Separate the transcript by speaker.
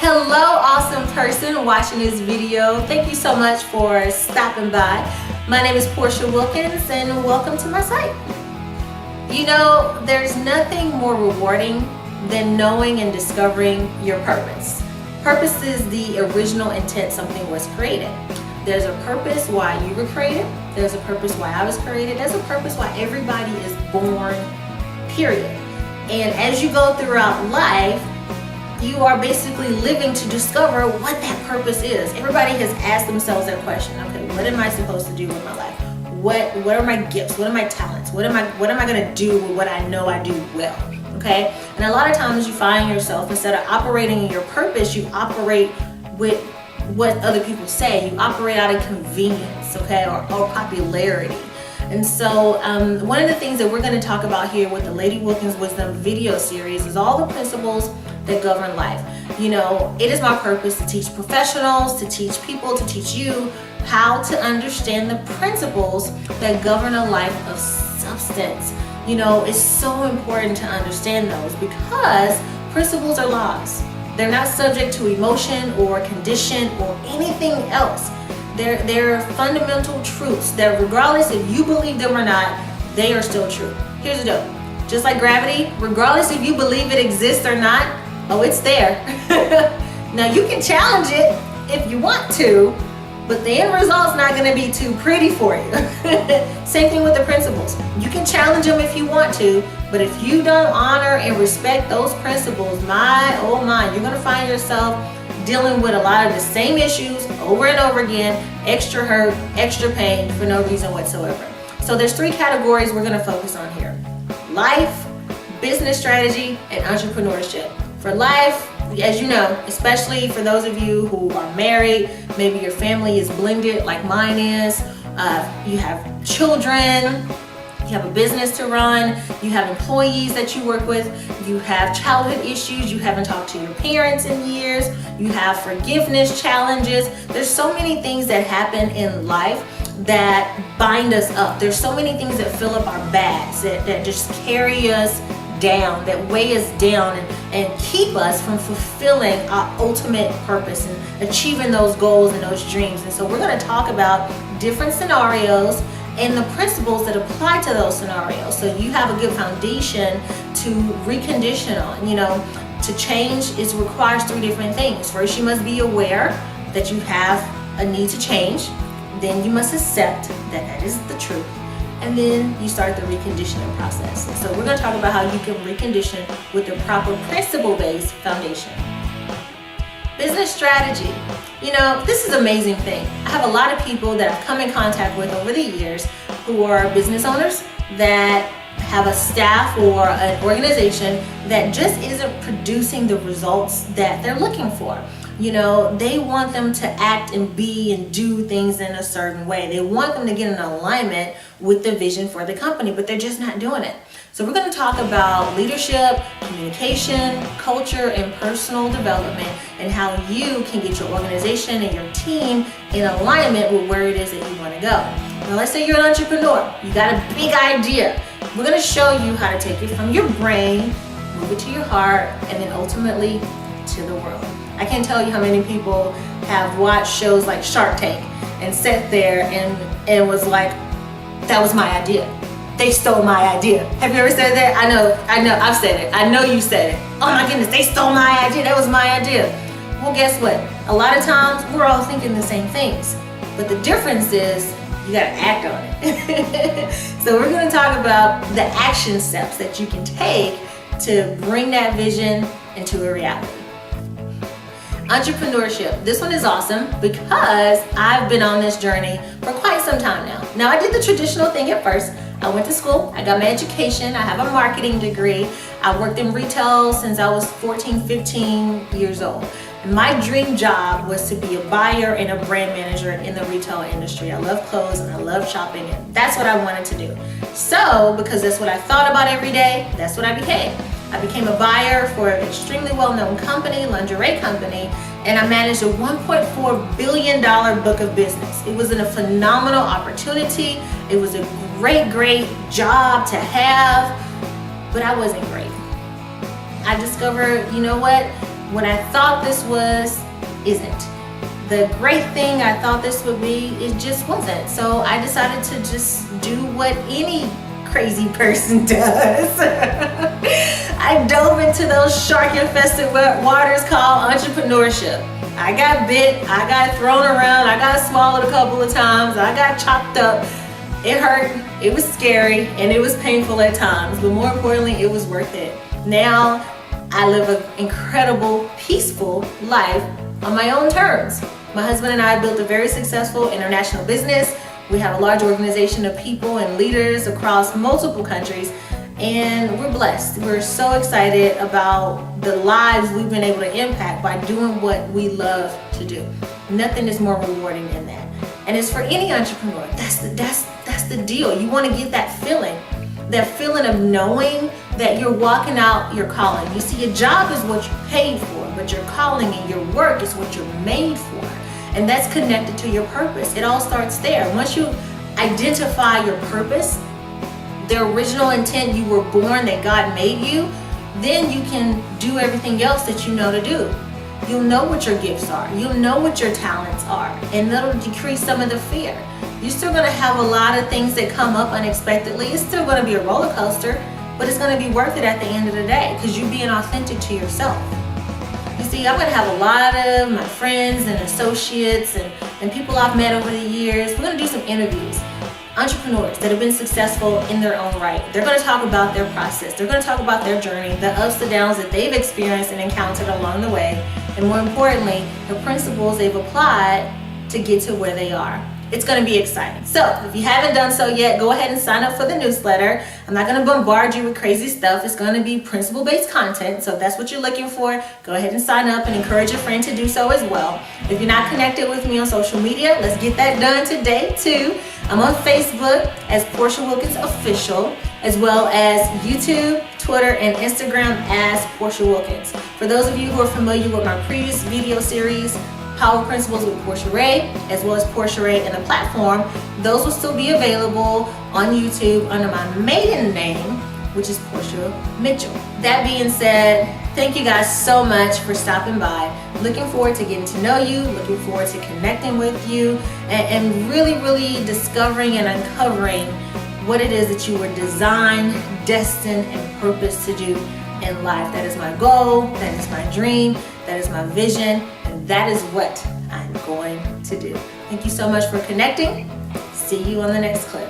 Speaker 1: Hello, awesome person watching this video. Thank you so much for stopping by. My name is Porshea Wilkins and welcome to my site. You know, there's nothing more rewarding than knowing and discovering your purpose. Purpose is the original intent something was created. There's a purpose why you were created. There's a purpose why I was created. There's a purpose why everybody is born, period. And as you go throughout life, you are basically living to discover what that purpose is. Everybody has asked themselves that question. Okay, what am I supposed to do with my life? What are my gifts? What are my talents? What am I gonna do with what I know I do well? Okay? And a lot of times you find yourself, instead of operating in your purpose, you operate with what other people say. You operate out of convenience, okay, or popularity. And so one of the things that we're going to talk about here with the Lady Wilkins Wisdom video series is all the principles that govern life. You know, it is my purpose to teach professionals, to teach people, to teach you how to understand the principles that govern a life of substance. You know, it's so important to understand those because principles are laws. They're not subject to emotion or condition or anything else. They're fundamental truths that regardless if you believe them or not, they are still true. Here's the deal. Just like gravity, regardless if you believe it exists or not, oh, it's there. Now you can challenge it if you want to, but the end result's not gonna be too pretty for you. Same thing with the principles. You can challenge them if you want to, but if you don't honor and respect those principles, my, oh my, you're gonna find yourself dealing with a lot of the same issues over and over again, extra hurt, extra pain for no reason whatsoever. So there's three categories we're gonna focus on here. Life, business strategy, and entrepreneurship. For life, as you know, especially for those of you who are married, maybe your family is blended like mine is, you have children, you have a business to run, you have employees that you work with, you have childhood issues, you haven't talked to your parents in years, you have forgiveness challenges. There's so many things that happen in life that bind us up. There's so many things that fill up our bags, that just carry us down, that weigh us down and keep us from fulfilling our ultimate purpose and achieving those goals and those dreams. And so we're going to talk about different scenarios and the principles that apply to those scenarios, so you have a good foundation to recondition on. You know, to change, it requires three different things. First, you must be aware that you have a need to change. Then you must accept that that is the truth. And then you start the reconditioning process. So we're going to talk about how you can recondition with the proper principle-based foundation. Business strategy. You know, this is an amazing thing. I have a lot of people that I've come in contact with over the years who are business owners that have a staff or an organization that just isn't producing the results that they're looking for. You know, they want them to act and be and do things in a certain way. They want them to get in alignment with the vision for the company, but they're just not doing it. So we're going to talk about leadership, communication, culture, and personal development, and how you can get your organization and your team in alignment with where it is that you want to go. Now, let's say you're an entrepreneur. You got a big idea. We're going to show you how to take it from your brain, move it to your heart, and then ultimately to the world. I can't tell you how many people have watched shows like Shark Tank and sat there and was like, that was my idea. They stole my idea. Have you ever said that? I know, I've said it. I know you said it. Oh my goodness, they stole my idea. That was my idea. Well, guess what? A lot of times we're all thinking the same things, but the difference is you gotta act on it. So we're gonna talk about the action steps that you can take to bring that vision into a reality. Entrepreneurship. This one is awesome because I've been on this journey for quite some time now. Now, I did the traditional thing at first. I went to school, I got my education, I have a marketing degree. I worked in retail since I was 14, 15 years old. And my dream job was to be a buyer and a brand manager in the retail industry. I love clothes and I love shopping, and that's what I wanted to do. So, because that's what I thought about every day, that's what I became. I became a buyer for an extremely well-known company, lingerie company, and I managed a $1.4 billion book of business. It was a phenomenal opportunity. It was a great job to have, but I wasn't great. I discovered, you know what? What I thought this was isn't. The great thing I thought this would be, it just wasn't. So I decided to just do what any crazy person does. I dove into those shark-infested waters called entrepreneurship. I got bit, I got thrown around, I got swallowed a couple of times, I got chopped up. It hurt, it was scary, and it was painful at times, but more importantly, it was worth it. Now, I live an incredible, peaceful life on my own terms. My husband and I built a very successful international business. We have a large organization of people and leaders across multiple countries, and we're blessed. We're so excited about the lives we've been able to impact by doing what we love to do. Nothing is more rewarding than that. And it's for any entrepreneur. That's the deal. You want to get that feeling of knowing that you're walking out your calling. You see, your job is what you're paid for, but your calling and your work is what you're made for. And that's connected to your purpose. It all starts there. Once you identify your purpose, the original intent you were born that God made you, then you can do everything else that you know to do. You'll know what your gifts are. You'll know what your talents are. And that'll decrease some of the fear. You're still gonna have a lot of things that come up unexpectedly. It's still gonna be a roller coaster, but it's gonna be worth it at the end of the day because you're being authentic to yourself. You see, I'm gonna have a lot of my friends and associates and people I've met over the years. We're gonna do some interviews. Entrepreneurs that have been successful in their own right. They're gonna talk about their process. They're gonna talk about their journey, the ups and downs that they've experienced and encountered along the way, and more importantly, the principles they've applied to get to where they are. It's gonna be exciting. So if you haven't done so yet, go ahead and sign up for the newsletter. I'm not gonna bombard you with crazy stuff. It's gonna be principle-based content. So if that's what you're looking for, go ahead and sign up and encourage your friend to do so as well. If you're not connected with me on social media, let's get that done today too. I'm on Facebook as Porshea Wilkins Official, as well as YouTube, Twitter, and Instagram as Porshea Wilkins. For those of you who are familiar with my previous video series, Power Principles with Porshea Ray, as well as Porshea Ray and the platform, those will still be available on YouTube under my maiden name, which is Porshea Mitchell. That being said, thank you guys so much for stopping by. Looking forward to getting to know you, looking forward to connecting with you, and really discovering and uncovering what it is that you were designed, destined, and purposed to do in life. That is my goal, that is my dream, that is my vision, and that is what I'm going to do. Thank you so much for connecting. See you on the next clip.